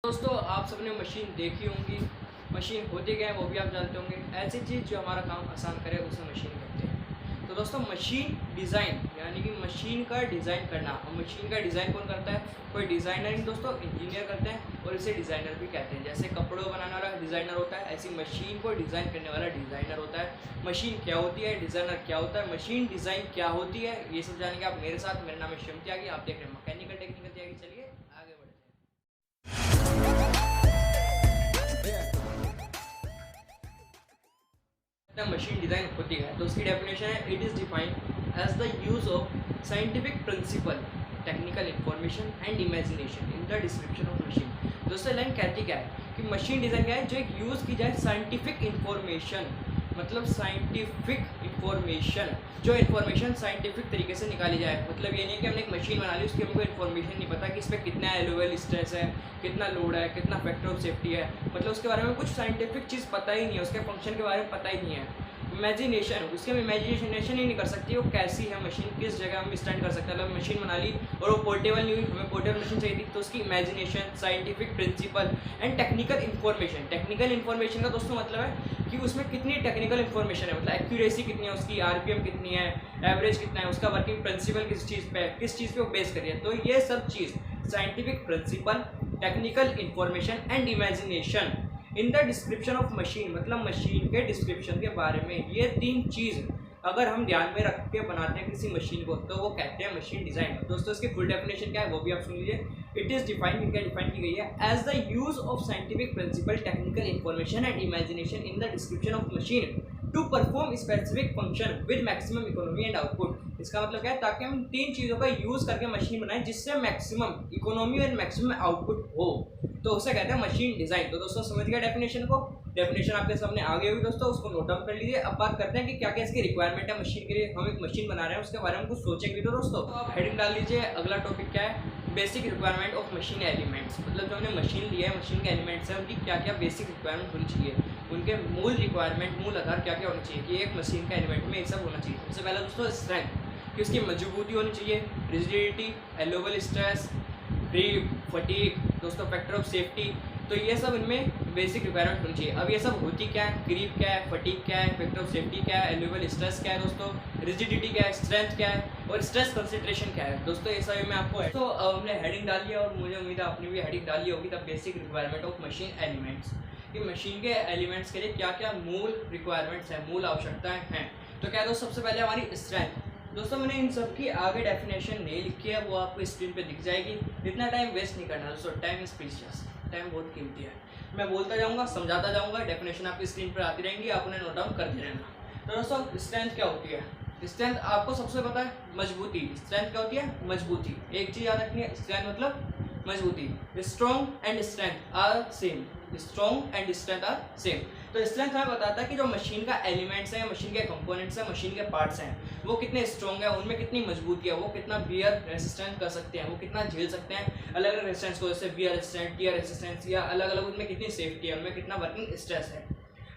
दोस्तों आप सबने मशीन देखी होंगी। मशीन होती क्या है वो भी आप जानते होंगे। ऐसी चीज़ जो हमारा काम आसान करे उसे मशीन कहते हैं। तो दोस्तों मशीन डिज़ाइन यानी कि मशीन का डिज़ाइन करना। और मशीन का डिज़ाइन कौन करता है? कोई डिज़ाइनर नहीं दोस्तों, इंजीनियर करते हैं और इसे डिज़ाइनर भी कहते हैं। जैसे कपड़ों बनाने वाला डिज़ाइनर होता है, ऐसी मशीन को डिज़ाइन करने वाला डिज़ाइनर होता है। मशीन क्या होती है, डिज़ाइनर क्या होता है, मशीन डिज़ाइन क्या होती है, ये सब जानेंगे आप मेरे साथ। मेरा नाम है शिव त्यागी, आप देख रहे हैं मैकेनिकल टेक्निकल त्यागी। चलिए आगे बढ़ते हैं। मशीन डिज़ाइन होती है तो उसकी डेफिनेशन है, it is defined as the use of scientific principle, technical information and imagination in the description of machine. दोस्तों लाइन कहती क्या है कि मशीन डिज़ाइन क्या है, जो एक यूज़ की जाए साइंटिफिक इंफॉर्मेशन, मतलब साइंटिफिक इंफॉर्मेशन, जो इन्फॉर्मेशन साइंटिफिक तरीके से निकाली जाए। मतलब ये नहीं है कि हमने एक मशीन बना ली, उसकी हमको इन्फॉर्मेशन नहीं पता कि इस पर कितना एलोवेल स्ट्रेस है, कितना लोड है, कितना फैक्टर ऑफ सेफ्टी है, मतलब उसके बारे में कुछ साइंटिफिक चीज़ पता ही नहीं है, उसके फंक्शन के बारे में पता ही नहीं है। इमेजिनेशन, उसकी हम इमेजिनेशन ही नहीं कर सकती वो कैसी है मशीन, किस जगह हम स्टैंड कर सकते हैं। मतलब मशीन बना ली और वो पोर्टेबल नहीं हुई, हमें पोर्टेबल मशीन चाहिए थी, तो उसकी imagination, scientific principle and technical information. Technical information का दोस्तों मतलब है कि उसमें कितनी टेक्निकल इन्फॉर्मेशन है, मतलब एक्यूरेसी कितनी है उसकी, आरपीएम कितनी है, एवरेज कितना है, उसका वर्किंग प्रिंसिपल किस चीज़ पे है, किस चीज़ पे वो बेस करिए। तो ये सब चीज़ scientific principle, technical information and imagination in the description of machine, मतलब मशीन के डिस्क्रिप्शन के बारे में, ये तीन चीज़ अगर हम ध्यान में रख के बनाते हैं किसी मशीन को तो वो कहते हैं मशीन डिज़ाइन। दोस्तों इसकी फुल डेफिनेशन क्या है वो भी आप सुन लीजिए। इट इज़ डिफाइंड, क्या डिफाइन की गई है, as the use of scientific principle, technical information and imagination in the description of machine to perform specific function with maximum economy and output. इसका मतलब क्या है, ताकि हम तीन चीज़ों का यूज़ करके मशीन बनाएं जिससे maximum economy and maximum output हो, तो उसे कहते हैं मशीन डिज़ाइन। तो दोस्तों समझ गया डेफिनेशन को। डेफिनेशन आपके सामने आ गई होगी दोस्तों, उसको नोट डाउन कर लीजिए। अब बात करते हैं कि क्या क्या इसकी रिक्वायरमेंट है मशीन के लिए। हम एक मशीन बना रहे हैं उसके बारे में कुछ सोचेंगे तो दोस्तों आप हेडिंग डाल लीजिए। अगला टॉपिक क्या है, basic requirement of machine elements. मतलब जो हमने मशीन लिया है, मशीन के एलिमेंट्स हैं, उनकी क्या क्या बेसिक रिक्वायरमेंट होनी चाहिए, उनके मूल रिक्वायरमेंट, मूल आधार क्या क्या होना चाहिए कि एक मशीन का एलिमेंट में ये सब होना चाहिए। सबसे पहला दोस्तों स्ट्रेंथ, कि उसकी मजबूती होनी चाहिए, rigidity, alloy wheel stress, grip, fatigue, दोस्तों फैक्टर ऑफ सेफ्टी। तो ये सब इनमें बेसिक रिक्वायरमेंट होनी चाहिए। अब ये सब होती क्या है, ग्रीप क्या है, फटीग क्या है, फैक्टर ऑफ सेफ्टी क्या है, एलोवेल स्ट्रेस क्या है दोस्तों, रिजिडिटी क्या है, स्ट्रेंथ क्या है और स्ट्रेस कंसंट्रेशन क्या है। दोस्तों ये सब में आपको है। तो अब हमने हेडिंग डाल लिया और मुझे उम्मीद है आपने भी हेडिंग डाली होगी, the basic requirement of machine elements, कि मशीन के एलिमेंट्स के लिए क्या क्या मूल रिक्वायरमेंट्स हैं, मूल आवश्यकताएं हैं। तो क्या दोस्तों सबसे पहले हमारी स्ट्रेंथ। दोस्तों मैंने इन सब की आगे डेफिनेशन नहीं लिखी है, वो आपको स्क्रीन पे दिख जाएगी। इतना टाइम वेस्ट नहीं करना दोस्तों, टाइम इज प्रीशियस, टाइम बहुत कीमती है। मैं बोलता जाऊंगा, समझाता जाऊंगा, डेफिनेशन आपकी स्क्रीन पर आती रहेंगी, आप उन्हें नोट डाउन करते रहना। तो दोस्तों स्ट्रेंथ क्या होती है? स्ट्रेंथ आपको सबसे पता है, मजबूती। स्ट्रेंथ क्या होती है? मजबूती। एक चीज याद रखनी है, स्ट्रेंथ मतलब मजबूती। Strong and strength are same, strong and strength are same. तो स्ट्रेंथ हमें बताता है कि जो मशीन का एलिमेंट्स हैं, मशीन के कंपोनेंट्स हैं, मशीन के पार्ट्स हैं, वो कितने स्ट्रॉन्ग है, उनमें कितनी मजबूती है, वो कितना बियर रेसिस्टेंट कर सकते हैं, वो कितना झेल सकते हैं अलग अलग रेसिस्टेंस को, जैसे बियर रेसिस्टेंट, टियर रेसिस्टेंस, या अलग अलग उनमें कितनी सेफ्टी है, उनमें कितना वर्किंग स्ट्रेस है।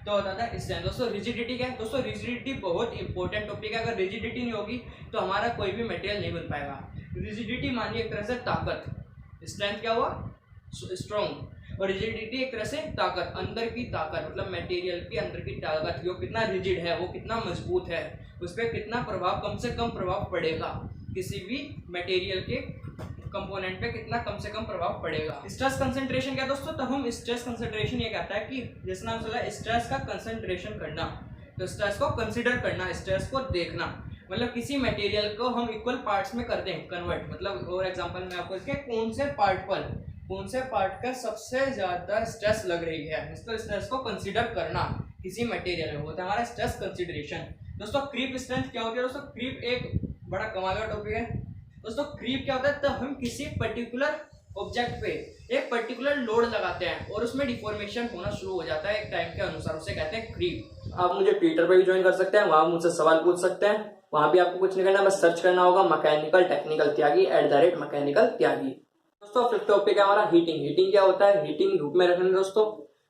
तो बताता है स्ट्रेंथ। दोस्तों रिजिडिटी क्या है? दोस्तों रिजिडिटी बहुत इंपॉर्टेंट टॉपिक है। अगर रिजिडिटी नहीं होगी तो हमारा कोई भी मटेरियल नहीं बन पाएगा। रिजिडिटी मानिए एक तरह से ताकत। स्ट्रेंथ क्या हुआ? स्ट्रॉन्ग, और रिजिडिटी एक तरह से ताकत, अंदर की ताकत, मतलब मटेरियल की अंदर की ताकत, वो कितना रिजिड है, वो कितना मजबूत है, उस पर कितना प्रभाव, कम से कम प्रभाव पड़ेगा, किसी भी मटेरियल के कंपोनेंट पे कितना कम से कम प्रभाव पड़ेगा। स्ट्रेस कंसंट्रेशन क्या दोस्तों? तो हम स्ट्रेस कंसंट्रेशन ये कहता है कि जैसे नाम चला स्ट्रेस का कंसंट्रेशन करना, तो स्ट्रेस को कंसिडर करना, स्ट्रेस को देखना, मतलब किसी मटेरियल को हम इक्वल पार्ट्स में कर दें कन्वर्ट। मतलब और एग्जांपल में आपको इसके कौन से पार्ट पर, कौन से पार्ट का सबसे ज्यादा स्ट्रेस लग रही है, इसको स्ट्रेस को कंसीडर करना किसी मटेरियल में, होता है हमारा स्ट्रेस कंसीडरेशन। दोस्तों क्रीप स्ट्रेंथ क्या होती है? दोस्तों क्रीप एक बड़ा कमाल का टॉपिक है। दोस्तों क्रीप क्या होता है? तब हम किसी पर्टिकुलर ऑब्जेक्ट पे एक पर्टिकुलर लोड लगाते हैं और उसमें डिफॉर्मेशन होना शुरू हो जाता है एक टाइम के अनुसार, उसे कहते हैं क्रीप। आप मुझे ट्विटर पे भी ज्वाइन कर सकते हैं, वहां मुझसे सवाल पूछ सकते हैं, वहां भी आपको कुछ नहीं करना, बस सर्च करना होगा मैकेनिकल टेक्निकल त्यागी @मैकेनिकल त्यागी। दोस्तों फिफ्थ टॉपिक है हमारा हीटिंग। हीटिंग क्या होता है? हीटिंग रूप में रखना दोस्तों।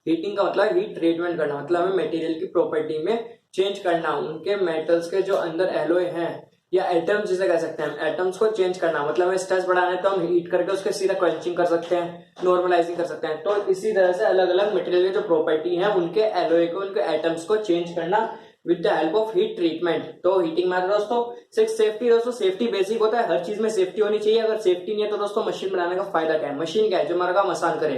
हीटिंग का मतलब हीट ट्रीटमेंट करना, मतलब हमें मटेरियल की प्रॉपर्टी में चेंज करना, उनके मेटल्स के जो अंदर एलॉय हैं या एटम्स जिसे कह सकते हैं, एटम्स को चेंज करना, मतलब हमें स्ट्रेस बढ़ाना है तो हम हीट करके उसके सीधा क्वेंचिंग कर सकते हैं, नॉर्मलाइजिंग कर सकते हैं। तो इसी तरह से अलग अलग मटेरियल की जो प्रॉपर्टी है उनके एलॉय को, उनके एटम्स को चेंज करना with the help of heat treatment. तो हीटिंग मैथड दोस्तों। सिक्स सेफ्टी दोस्तों, सेफ्टी बेसिक होता है, हर चीज में सेफ्टी होनी चाहिए। अगर सेफ्टी नहीं है तो दोस्तों मशीन बनाने का फायदा क्या है? मशीन क्या है? जो हमारा काम आसान करे,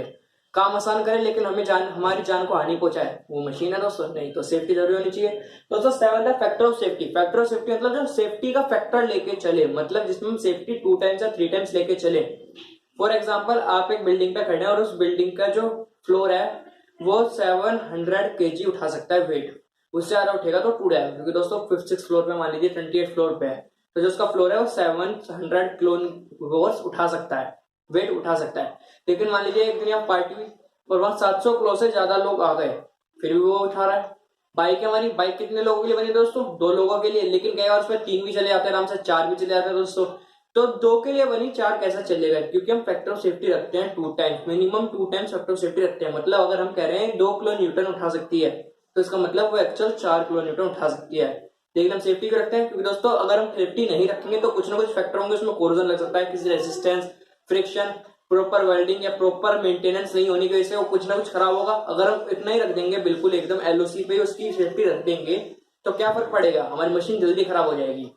काम आसान करे लेकिन हमें हमारी जान को हानि पहुंचाए, वो मशीन है दोस्तों? नहीं। तो सेफ्टी जरूरी होनी चाहिए दोस्तों। सेवन है factor of safety. Factor of safety मतलब जो सेफ्टी का फैक्टर लेके चले, मतलब जिसमें हम सेफ्टी 2 टाइम्स या 3 टाइम्स लेके चले। फॉर एग्जाम्पल, आप एक बिल्डिंग पे खड़े हैं और उस बिल्डिंग का जो फ्लोर है वो 700 kg उठा सकता है वेट। उससे ज्यादा उठेगा तो टूट जाएगा, क्योंकि दोस्तों 5th फ्लोर पे मान लीजिए 28 फ्लोर पे है, तो जो उसका फ्लोर है वो 700 किलो उठा सकता है, वेट उठा सकता है। लेकिन मान लीजिए एक दिन आप पार्टी और वहां 700 किलो से ज्यादा लोग आ गए, फिर भी वो उठा रहा है। बाइक हमारी, बाइक कितने लोगों के लिए बनी दोस्तों? 2 लोगों के लिए। लेकिन कई बार उसमें 3 भी चले जाते हैं आराम से, 4 भी चले जाते हैं दोस्तों। तो 2 के लिए बनी, 4 कैसा चलेगा? क्योंकि हम फैक्टर ऑफ सेफ्टी रखते हैं 2 times, minimum 2 times factor of safety रखते हैं। मतलब अगर हम कह रहे हैं 2 किलो न्यूटन उठा सकती है, तो इसका मतलब वो एक्चुअल 4 किलो न्यूटन उठा सकती है। लेकिन हम सेफ्टी क्यों रखते हैं? क्योंकि दोस्तों अगर हम सेफ्टी नहीं रखेंगे तो कुछ ना कुछ फैक्टर होंगे, उसमें कोरोजन लग सकता है, किसी रेजिस्टेंस, फ्रिक्शन, प्रॉपर वेल्डिंग या प्रॉपर मेंटेनेंस नहीं होने की वजह से वो कुछ ना कुछ खराब होगा। अगर हम इतना ही रख देंगे बिल्कुल एकदम एलओसी पे उसकी सेफ्टी रख देंगे तो क्या फर्क पड़ेगा? हमारी मशीन जल्दी खराब हो जाएगी।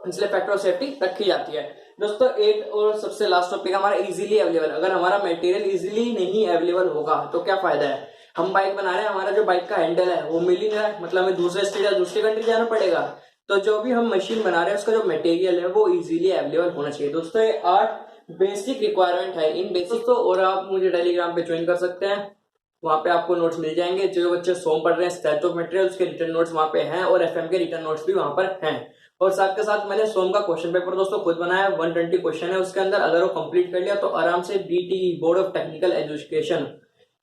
इसलिए फैक्टर ऑफ सेफ्टी रखी जाती है दोस्तों। एक और सबसे लास्ट टॉपिक हमारा इजीली अवेलेबल। अगर हमारा मटेरियल इजीली नहीं अवेलेबल होगा तो क्या फायदा है? हम बाइक बना रहे हैं, हमारा जो बाइक का हैंडल है वो मिल ही नहीं रहा है, मतलब हमें दूसरे स्टेट या दूसरी कंट्री जाना पड़ेगा। तो जो भी हम मशीन बना रहे हैं उसका जो मटेरियल है वो इजीली अवेलेबल होना चाहिए दोस्तों। ये 8 बेसिक रिक्वायरमेंट है इन बेसिक तो। और आप मुझे टेलीग्राम पे ज्वाइन कर सकते हैं, वहां पे आपको नोट्स मिल जाएंगे। जो बच्चे सोम पढ़ रहे हैं स्टैच ऑफ मटेरियल, उसके रिटर्न नोट्स वहां पे हैं और एफएम के रिटर्न नोट्स भी वहां पर हैं। और साथ के साथ मैंने सोम का क्वेश्चन पेपर दोस्तों खुद बनाया, 120 क्वेश्चन है उसके अंदर। अगर वो कंप्लीट कर लिया तो आराम से BTE board of technical education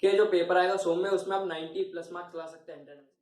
के जो पेपर आएगा सोम में, उसमें आप 90+ मार्क्स ला सकते हैं इंटरनल।